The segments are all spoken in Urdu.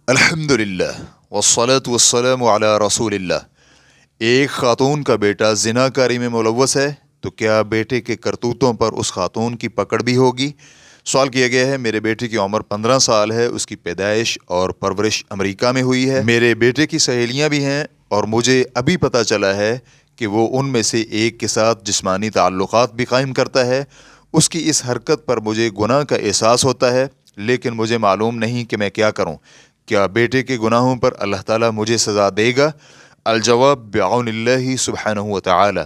الحمدللہ والصلاة والسلام علی رسول اللہ۔ ایک خاتون کا بیٹا زنا کاری میں ملوث ہے تو کیا بیٹے کے کرتوتوں پر اس خاتون کی پکڑ بھی ہوگی؟ سوال کیا گیا ہے۔ میرے بیٹے کی عمر 15 سال ہے، اس کی پیدائش اور پرورش امریکہ میں ہوئی ہے۔ میرے بیٹے کی سہیلیاں بھی ہیں اور مجھے ابھی پتہ چلا ہے کہ وہ ان میں سے ایک کے ساتھ جسمانی تعلقات بھی قائم کرتا ہے۔ اس کی اس حرکت پر مجھے گناہ کا احساس ہوتا ہے، لیکن مجھے معلوم نہیں کہ میں کیا کروں۔ کیا بیٹے کے گناہوں پر اللہ تعالیٰ مجھے سزا دے گا؟ الجواب بعون اللہ سبحانہ و تعالی۔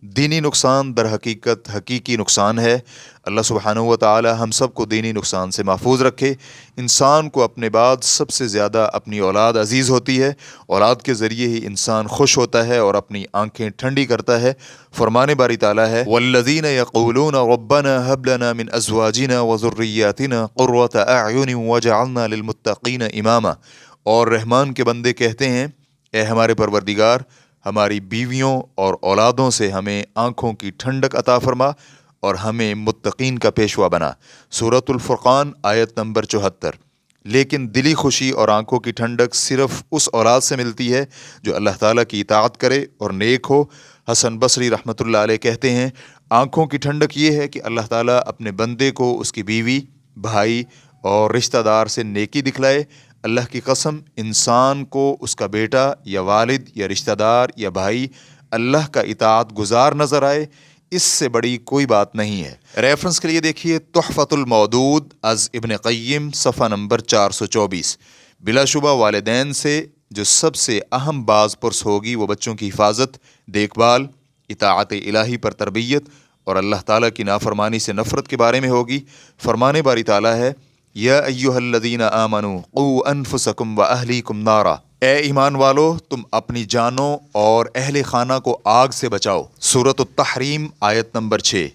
دینی نقصان در حقیقت حقیقی نقصان ہے۔ اللہ سبحانہ و تعالی ہم سب کو دینی نقصان سے محفوظ رکھے۔ انسان کو اپنے بعد سب سے زیادہ اپنی اولاد عزیز ہوتی ہے۔ اولاد کے ذریعے ہی انسان خوش ہوتا ہے اور اپنی آنکھیں ٹھنڈی کرتا ہے۔ فرمان باری تعالیٰ ہے والذین یقولون ربنا هب لنا من ازواجنا وذریاتنا قرۃ اعین واجعلنا للمتقین اماما۔ اور رحمان کے بندے کہتے ہیں، اے ہمارے پروردگار، ہماری بیویوں اور اولادوں سے ہمیں آنکھوں کی ٹھنڈک عطا فرما اور ہمیں متقین کا پیشوا بنا۔ سورۃ الفرقان آیت نمبر 74۔ لیکن دلی خوشی اور آنکھوں کی ٹھنڈک صرف اس اولاد سے ملتی ہے جو اللہ تعالیٰ کی اطاعت کرے اور نیک ہو۔ حسن بصری رحمۃ اللہ علیہ کہتے ہیں، آنکھوں کی ٹھنڈک یہ ہے کہ اللہ تعالیٰ اپنے بندے کو اس کی بیوی، بھائی اور رشتہ دار سے نیکی دکھلائے۔ اللہ کی قسم، انسان کو اس کا بیٹا یا والد یا رشتہ دار یا بھائی اللہ کا اطاعت گزار نظر آئے، اس سے بڑی کوئی بات نہیں ہے۔ ریفرنس کے لیے دیکھیے تحفۃ المودود از ابن قیم صفحہ نمبر 424۔ بلا شبہ والدین سے جو سب سے اہم باز پرس ہوگی وہ بچوں کی حفاظت، دیکھ بھال، اطاعت الہی پر تربیت اور اللہ تعالیٰ کی نافرمانی سے نفرت کے بارے میں ہوگی۔ فرمان باری تعالیٰ ہے یا ایھا الذین آمنوا قوا انفسکم واہلیکم نارا۔ اے ایمان والو، تم اپنی جانوں اور اہل خانہ کو آگ سے بچاؤ۔ سورۃ التحریم آیت نمبر 6۔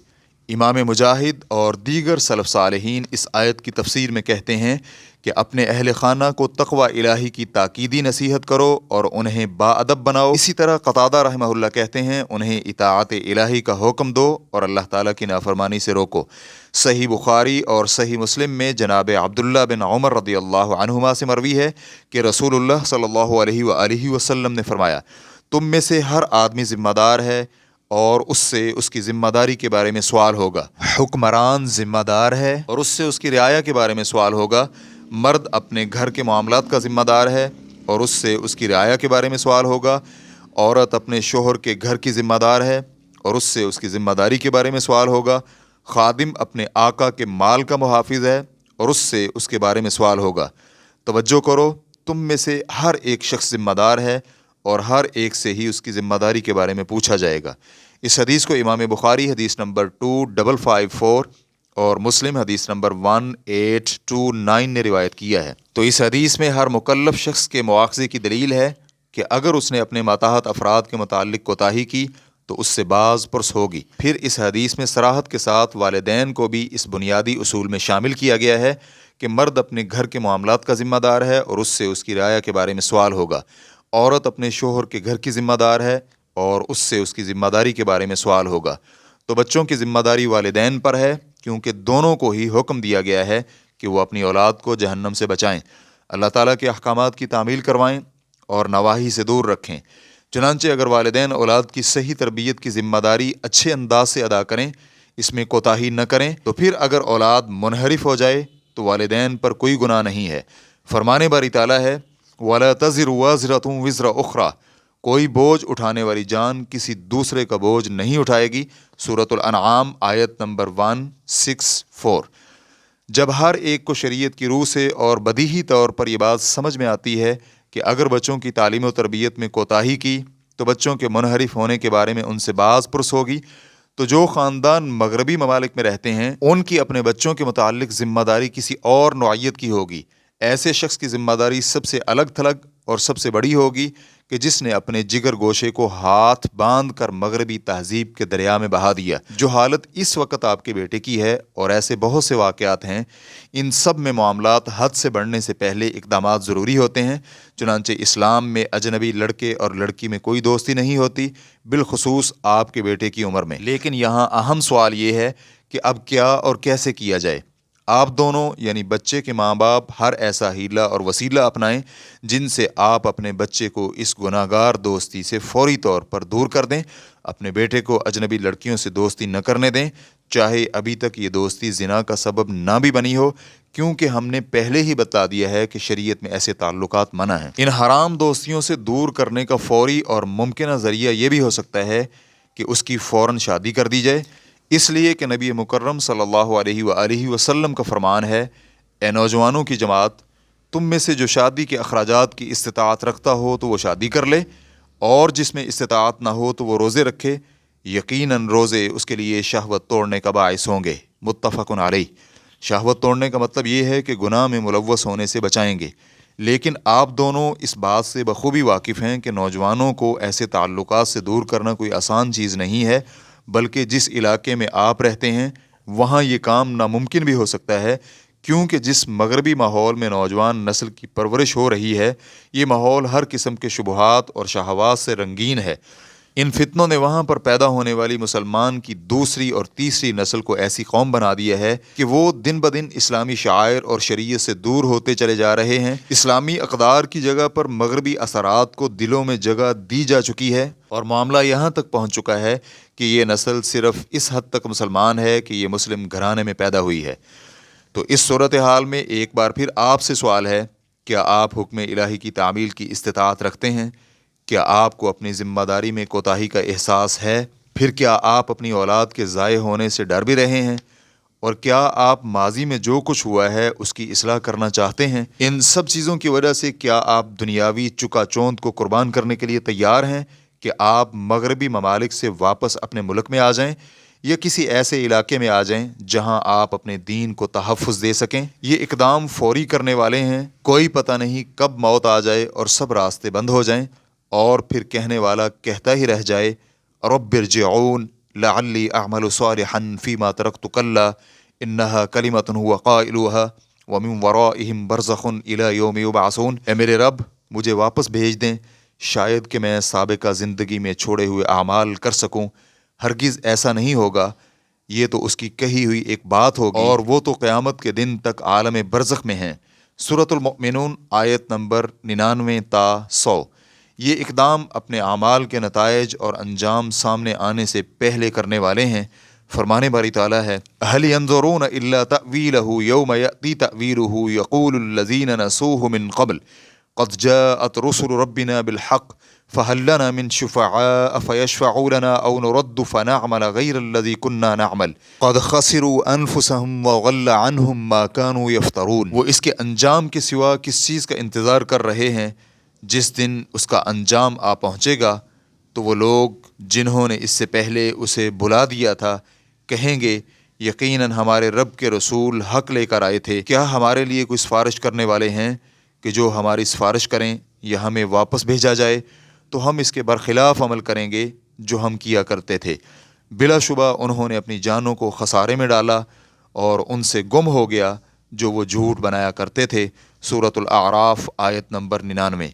امام مجاہد اور دیگر سلف صالحین اس آیت کی تفسیر میں کہتے ہیں کہ اپنے اہل خانہ کو تقوی الہی کی تاکیدی نصیحت کرو اور انہیں باادب بناؤ۔ اسی طرح قتادہ رحمہ اللہ کہتے ہیں، انہیں اطاعت الہی کا حکم دو اور اللہ تعالیٰ کی نافرمانی سے روکو۔ صحیح بخاری اور صحیح مسلم میں جناب عبداللہ بن عمر رضی اللہ عنہما سے مروی ہے کہ رسول اللہ صلی اللہ علیہ وآلہ وسلم نے فرمایا، تم میں سے ہر آدمی ذمہ دار ہے اور اس سے اس کی ذمہ داری کے بارے میں سوال ہوگا۔ حکمران ذمہ دار ہے اور اس سے اس کی رعایا کے بارے میں سوال ہوگا۔ مرد اپنے گھر کے معاملات کا ذمہ دار ہے اور اس سے اس کی رعایا کے بارے میں سوال ہوگا۔ عورت اپنے شوہر کے گھر کی ذمہ دار ہے اور اس سے اس کی ذمہ داری کے بارے میں سوال ہوگا۔ خادم اپنے آقا کے مال کا محافظ ہے اور اس سے اس کے بارے میں سوال ہوگا۔ توجہ کرو، تم میں سے ہر ایک شخص ذمہ دار ہے اور ہر ایک سے ہی اس کی ذمہ داری کے بارے میں پوچھا جائے گا۔ اس حدیث کو امام بخاری حدیث نمبر 2554 اور مسلم حدیث نمبر 1829 نے روایت کیا ہے۔ تو اس حدیث میں ہر مکلف شخص کے مواخذے کی دلیل ہے کہ اگر اس نے اپنے ماتحت افراد کے متعلق کوتاہی کی تو اس سے باز پرس ہوگی۔ پھر اس حدیث میں صراحت کے ساتھ والدین کو بھی اس بنیادی اصول میں شامل کیا گیا ہے کہ مرد اپنے گھر کے معاملات کا ذمہ دار ہے اور اس سے اس کی رعایا کے بارے میں سوال ہوگا۔ عورت اپنے شوہر کے گھر کی ذمہ دار ہے اور اس سے اس کی ذمہ داری کے بارے میں سوال ہوگا۔ تو بچوں کی ذمہ داری والدین پر ہے، کیونکہ دونوں کو ہی حکم دیا گیا ہے کہ وہ اپنی اولاد کو جہنم سے بچائیں، اللہ تعالیٰ کے احکامات کی تعمیل کروائیں اور نواہی سے دور رکھیں۔ چنانچہ اگر والدین اولاد کی صحیح تربیت کی ذمہ داری اچھے انداز سے ادا کریں، اس میں کوتاہی نہ کریں، تو پھر اگر اولاد منحرف ہو جائے تو والدین پر کوئی گناہ نہیں ہے۔ فرمان باری تعالیٰ ہے وَلَا تَزِرُ وَازِرَةٌ وِزْرَ أُخْرَىٰ۔ کوئی بوجھ اٹھانے والی جان کسی دوسرے کا بوجھ نہیں اٹھائے گی۔ سورۃ الانعام آیت نمبر 164۔ جب ہر ایک کو شریعت کی روح سے اور بدیہی طور پر یہ بات سمجھ میں آتی ہے کہ اگر بچوں کی تعلیم و تربیت میں کوتاہی کی تو بچوں کے منحرف ہونے کے بارے میں ان سے باز پرس ہوگی، تو جو خاندان مغربی ممالک میں رہتے ہیں ان کی اپنے بچوں کے متعلق ذمہ داری کسی اور نوعیت کی ہوگی۔ ایسے شخص کی ذمہ داری سب سے الگ تھلگ اور سب سے بڑی ہوگی کہ جس نے اپنے جگر گوشے کو ہاتھ باندھ کر مغربی تہذیب کے دریا میں بہا دیا۔ جو حالت اس وقت آپ کے بیٹے کی ہے اور ایسے بہت سے واقعات ہیں، ان سب میں معاملات حد سے بڑھنے سے پہلے اقدامات ضروری ہوتے ہیں۔ چنانچہ اسلام میں اجنبی لڑکے اور لڑکی میں کوئی دوستی نہیں ہوتی، بالخصوص آپ کے بیٹے کی عمر میں۔ لیکن یہاں اہم سوال یہ ہے کہ اب کیا اور کیسے کیا جائے۔ آپ دونوں یعنی بچے کے ماں باپ ہر ایسا ہیلہ اور وسیلہ اپنائیں جن سے آپ اپنے بچے کو اس گناہ گار دوستی سے فوری طور پر دور کر دیں۔ اپنے بیٹے کو اجنبی لڑکیوں سے دوستی نہ کرنے دیں، چاہے ابھی تک یہ دوستی زنا کا سبب نہ بھی بنی ہو، کیونکہ ہم نے پہلے ہی بتا دیا ہے کہ شریعت میں ایسے تعلقات منع ہیں۔ ان حرام دوستیوں سے دور کرنے کا فوری اور ممکنہ ذریعہ یہ بھی ہو سکتا ہے کہ اس کی فوراً شادی کر دی جائے، اس لیے کہ نبی مکرم صلی اللہ علیہ وآلہ وسلم کا فرمان ہے، اے نوجوانوں کی جماعت، تم میں سے جو شادی کے اخراجات کی استطاعت رکھتا ہو تو وہ شادی کر لے، اور جس میں استطاعت نہ ہو تو وہ روزے رکھے، یقیناً روزے اس کے لیے شہوت توڑنے کا باعث ہوں گے۔ متفق علیہ۔ شہوت توڑنے کا مطلب یہ ہے کہ گناہ میں ملوث ہونے سے بچائیں گے، لیکن آپ دونوں اس بات سے بخوبی واقف ہیں کہ نوجوانوں کو ایسے تعلقات سے دور کرنا کوئی آسان چیز نہیں ہے، بلکہ جس علاقے میں آپ رہتے ہیں وہاں یہ کام ناممکن بھی ہو سکتا ہے، کیونکہ جس مغربی ماحول میں نوجوان نسل کی پرورش ہو رہی ہے، یہ ماحول ہر قسم کے شبہات اور شہوات سے رنگین ہے۔ ان فتنوں نے وہاں پر پیدا ہونے والی مسلمان کی دوسری اور تیسری نسل کو ایسی قوم بنا دیا ہے کہ وہ دن بدن اسلامی شعائر اور شریعت سے دور ہوتے چلے جا رہے ہیں۔ اسلامی اقدار کی جگہ پر مغربی اثرات کو دلوں میں جگہ دی جا چکی ہے، اور معاملہ یہاں تک پہنچ چکا ہے کہ یہ نسل صرف اس حد تک مسلمان ہے کہ یہ مسلم گھرانے میں پیدا ہوئی ہے۔ تو اس صورتحال میں ایک بار پھر آپ سے سوال ہے، کیا آپ حکم الہی کی تعمیل کی استطاعت رکھتے ہیں؟ کیا آپ کو اپنی ذمہ داری میں کوتاہی کا احساس ہے؟ پھر کیا آپ اپنی اولاد کے ضائع ہونے سے ڈر بھی رہے ہیں؟ اور کیا آپ ماضی میں جو کچھ ہوا ہے اس کی اصلاح کرنا چاہتے ہیں؟ ان سب چیزوں کی وجہ سے کیا آپ دنیاوی چکا چوند کو قربان کرنے کے لیے تیار ہیں کہ آپ مغربی ممالک سے واپس اپنے ملک میں آ جائیں، یا کسی ایسے علاقے میں آ جائیں جہاں آپ اپنے دین کو تحفظ دے سکیں؟ یہ اقدام فوری کرنے والے ہیں، کوئی پتہ نہیں کب موت آ جائے اور سب راستے بند ہو جائیں، اور پھر کہنے والا کہتا ہی رہ جائے، رب ارجعون لعلی اعمل صالحا فیما ترکت کلا انہا کلمۃ هو قائلوها ومن ورائہم برزخ الی یوم یبعثون۔ اے میرے رب، مجھے واپس بھیج دیں، شاید کہ میں سابقہ زندگی میں چھوڑے ہوئے اعمال کر سکوں۔ ہرگز ایسا نہیں ہوگا، یہ تو اس کی کہی ہوئی ایک بات ہوگی، اور وہ تو قیامت کے دن تک عالم برزخ میں ہیں۔ سورۃ المؤمنون آیت نمبر 99 تا 100۔ یہ اقدام اپنے اعمال کے نتائج اور انجام سامنے آنے سے پہلے کرنے والے ہیں۔ فرمانے باری تعالیٰ ہے، هل ينظرون الا تأویلہ یوم یأتی تأویلہ یقول الذین نسوہ من قبل قد جاءت رسل ربنا بالحق فهل لنا من شفعاء فيشفعوا لنا او نرد فنعمل غير الذي كنا نعمل قد خسروا انفسهم وضل عنهم ما كانوا يفترون۔ وہ اس کے انجام کے سوا کس چیز کا انتظار کر رہے ہیں؟ جس دن اس کا انجام آ پہنچے گا تو وہ لوگ جنہوں نے اس سے پہلے اسے بلا دیا تھا کہیں گے، یقیناً ہمارے رب کے رسول حق لے کر آئے تھے، کیا ہمارے لیے کوئی سفارش کرنے والے ہیں کہ جو ہماری سفارش کریں یا ہمیں واپس بھیجا جائے تو ہم اس کے برخلاف عمل کریں گے جو ہم کیا کرتے تھے۔ بلا شبہ انہوں نے اپنی جانوں کو خسارے میں ڈالا اور ان سے گم ہو گیا جو وہ جھوٹ بنایا کرتے تھے۔ سورۃ الاعراف آیت نمبر 99۔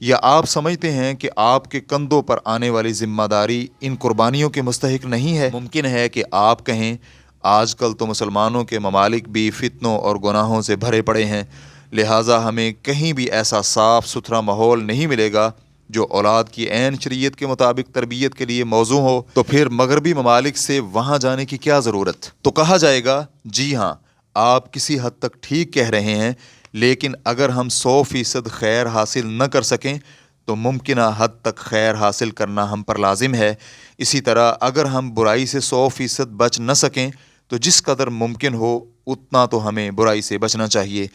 یا آپ سمجھتے ہیں کہ آپ کے کندھوں پر آنے والی ذمہ داری ان قربانیوں کے مستحق نہیں ہے؟ ممکن ہے کہ آپ کہیں، آج کل تو مسلمانوں کے ممالک بھی فتنوں اور گناہوں سے بھرے پڑے ہیں، لہٰذا ہمیں کہیں بھی ایسا صاف ستھرا ماحول نہیں ملے گا جو اولاد کی عین شریعت کے مطابق تربیت کے لیے موزوں ہو، تو پھر مغربی ممالک سے وہاں جانے کی کیا ضرورت؟ تو کہا جائے گا، جی ہاں، آپ کسی حد تک ٹھیک کہہ رہے ہیں، لیکن اگر ہم 100% خیر حاصل نہ کر سکیں تو ممکنہ حد تک خیر حاصل کرنا ہم پر لازم ہے۔ اسی طرح اگر ہم برائی سے 100% بچ نہ سکیں تو جس قدر ممکن ہو اتنا تو ہمیں برائی سے بچنا چاہیے۔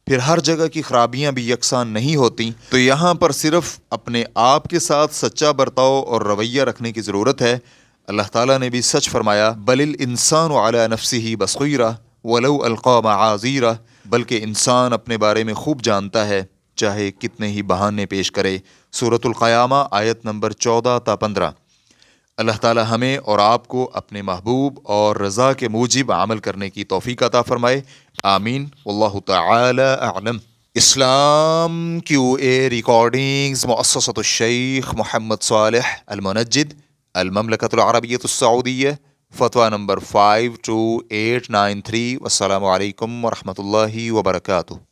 پھر ہر جگہ کی خرابیاں بھی یکساں نہیں ہوتیں، تو یہاں پر صرف اپنے آپ کے ساتھ سچا برتاؤ اور رویہ رکھنے کی ضرورت ہے۔ اللہ تعالیٰ نے بھی سچ فرمایا، بل الانسان علی نفسہ بصیرہ ولو القی معاذیرہ، بلکہ انسان اپنے بارے میں خوب جانتا ہے چاہے کتنے ہی بہانے پیش کرے۔ سورۃ القیامہ آیت نمبر 14 تا 15۔ اللہ تعالی ہمیں اور آپ کو اپنے محبوب اور رضا کے موجب عمل کرنے کی توفیق عطا فرمائے، آمین، واللہ تعالی اعلم۔ اسلام کیو اے ریکارڈنگز، مؤسسۃ الشیخ محمد صالح المنجد، المملکۃ العربیۃ السعودیہ، فتویٰ نمبر 52893۔ والسلام علیکم ورحمۃ اللہ وبرکاتہ۔